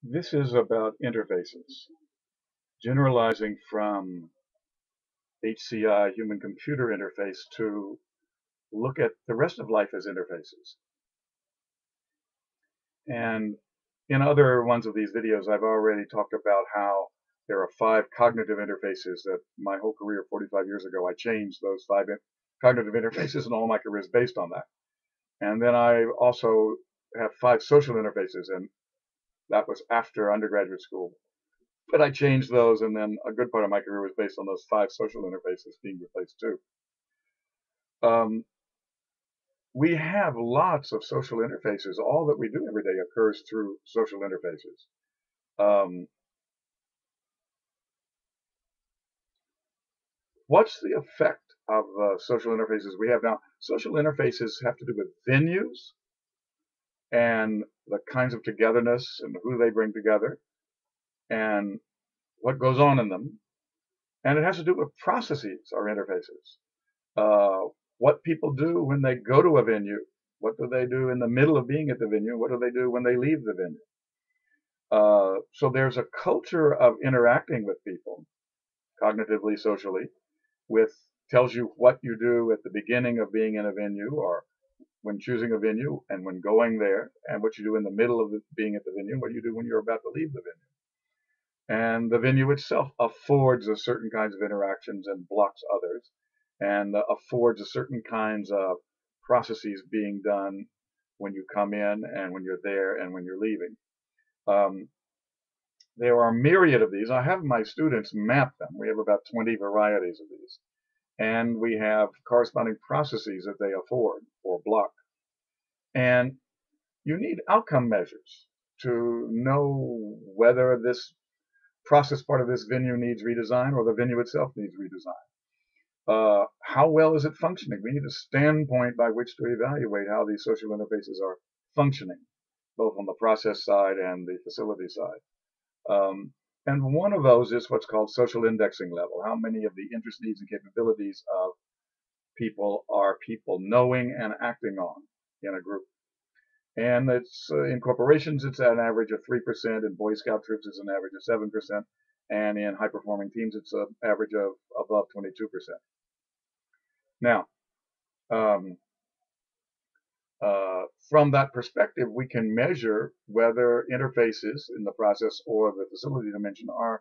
This is about interfaces, generalizing from HCI, human computer interface, to look at the rest of life as interfaces. And in other ones of these videos, I've already talked about how there are 5 cognitive interfaces that my whole career, 45 years ago, I changed those 5 cognitive interfaces, and all my career is based on that. And then I also have 5 social interfaces, and that was after undergraduate school. But I changed those, and then a good part of my career was based on those 5 social interfaces being replaced too. Um, we have lots of social interfaces. All that we do every day occurs through social interfaces. Um, what's the effect of social interfaces we have now? Social interfaces have to do with venues and the kinds of togetherness and who they bring together and what goes on in them. And it has to do with processes or interfaces. What people do when they go to a venue. What do they do in the middle of being at the venue? What do they do when they leave the venue? So there's a culture of interacting with people, cognitively, socially, with tells you what you do at the beginning of being in a venue or when choosing a venue and when going there, and what you do in the middle of being at the venue, what you do when you're about to leave the venue. And the venue itself affords a certain kinds of interactions and blocks others, and affords a certain kinds of processes being done when you come in and when you're there and when you're leaving. Um, there are a myriad of these. I have my students map them. We have about 20 varieties of these. And we have corresponding processes that they afford or block. And you need outcome measures to know whether this process part of this venue needs redesign or the venue itself needs redesign. How well is it functioning? We need a standpoint by which to evaluate how these social interfaces are functioning, both on the process side and the facility side. Um, and one of those is what's called social indexing level. How many of the interests, needs, and capabilities of people are people knowing and acting on in a group? And it's in corporations, it's an average of 3%. In Boy Scout troops, it's an average of 7%. And in high performing teams, it's an average of above 22%. Now, um, from that perspective, we can measure whether interfaces in the process or the facility dimension are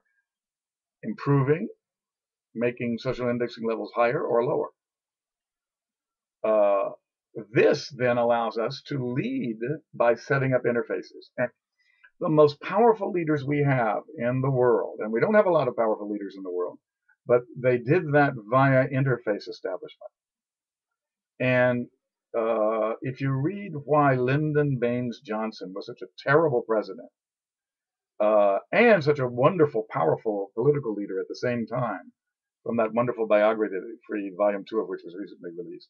improving, making social indexing levels higher or lower. Uh, this then allows us to lead by setting up interfaces. And the most powerful leaders we have in the world, and we don't have a lot of powerful leaders in the world, but they did that via interface establishment. And if you read why Lyndon Baines Johnson was such a terrible president and such a wonderful, powerful political leader at the same time, from that wonderful biography, volume 2 of which was recently released,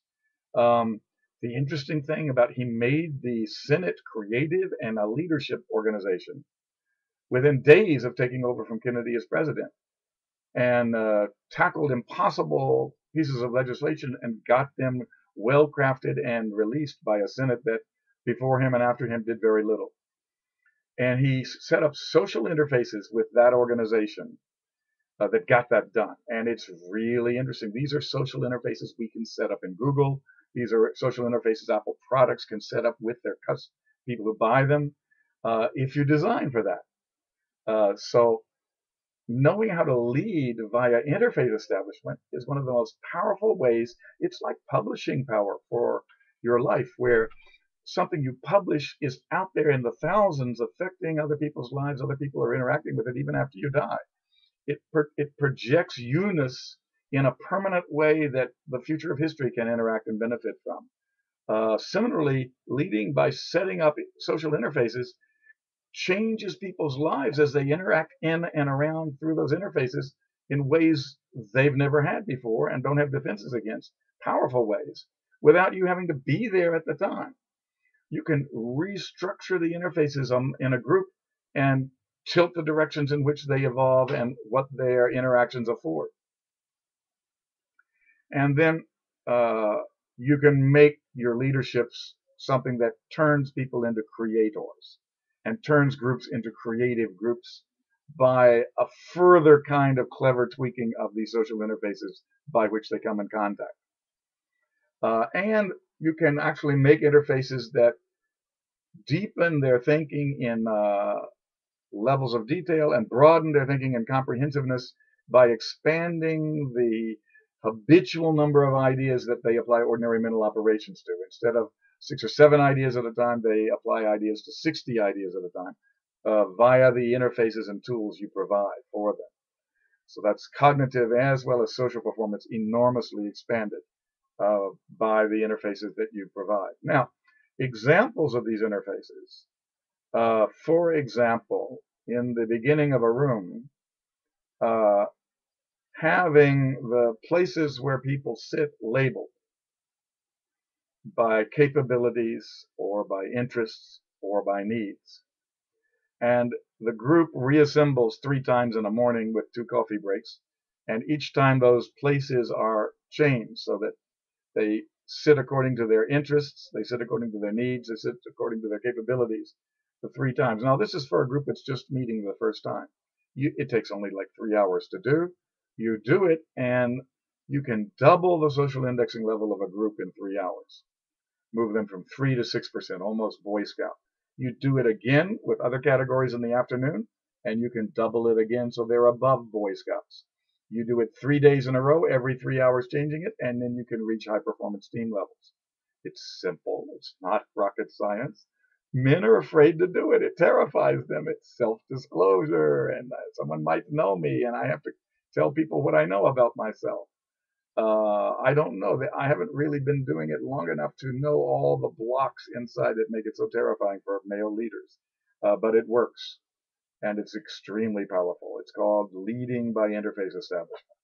the interesting thing about he made the Senate creative and a leadership organization within days of taking over from Kennedy as president, and tackled impossible pieces of legislation and got them well crafted and released by a Senate that before him and after him did very little. And he set up social interfaces with that organization that got that done. And it's really interesting. These are social interfaces we can set up in Google. These are social interfaces Apple products can set up with their people who buy them if you design for that. So knowing how to lead via interface establishment is one of the most powerful ways. It's like publishing power for your life, where something you publish is out there in the thousands, affecting other people's lives. Other people are interacting with it even after you die. It projects you-ness in a permanent way that the future of history can interact and benefit from. Similarly, leading by setting up social interfaces changes people's lives as they interact in and around through those interfaces in ways they've never had before and don't have defenses against, powerful ways, without you having to be there at the time. You can restructure the interfaces in a group and tilt the directions in which they evolve and what their interactions afford. And then uh, you can make your leaderships something that turns people into creators. and turns groups into creative groups by a further kind of clever tweaking of these social interfaces by which they come in contact. And you can actually make interfaces that deepen their thinking in levels of detail and broaden their thinking and comprehensiveness by expanding the habitual number of ideas that they apply ordinary mental operations to. Instead of 6 or 7 ideas at a time, they apply ideas to 60 ideas at a time via the interfaces and tools you provide for them. So that's cognitive as well as social performance enormously expanded by the interfaces that you provide. Now, examples of these interfaces. For example, in the beginning of a room, having the places where people sit labeled by capabilities or by interests or by needs. And the group reassembles 3 times in the morning with 2 coffee breaks. And each time those places are changed so that they sit according to their interests, they sit according to their needs, they sit according to their capabilities the 3 times. Now, this is for a group that's just meeting the first time. It takes only like 3 hours to do. You do it, and you can double the social indexing level of a group in 3 hours. Move them from 3 to 6%, almost Boy Scout. You do it again with other categories in the afternoon, and you can double it again so they're above Boy Scouts. You do it 3 days in a row, every 3 hours changing it, and then you can reach high performance team levels. It's simple. It's not rocket science. Men are afraid to do it. It terrifies them. It's self-disclosure, and someone might know me, and I have to tell people what I know about myself. I don't know. I haven't really been doing it long enough to know all the blocks inside that make it so terrifying for male leaders. But it works, and it's extremely powerful. It's called leading by interface establishment.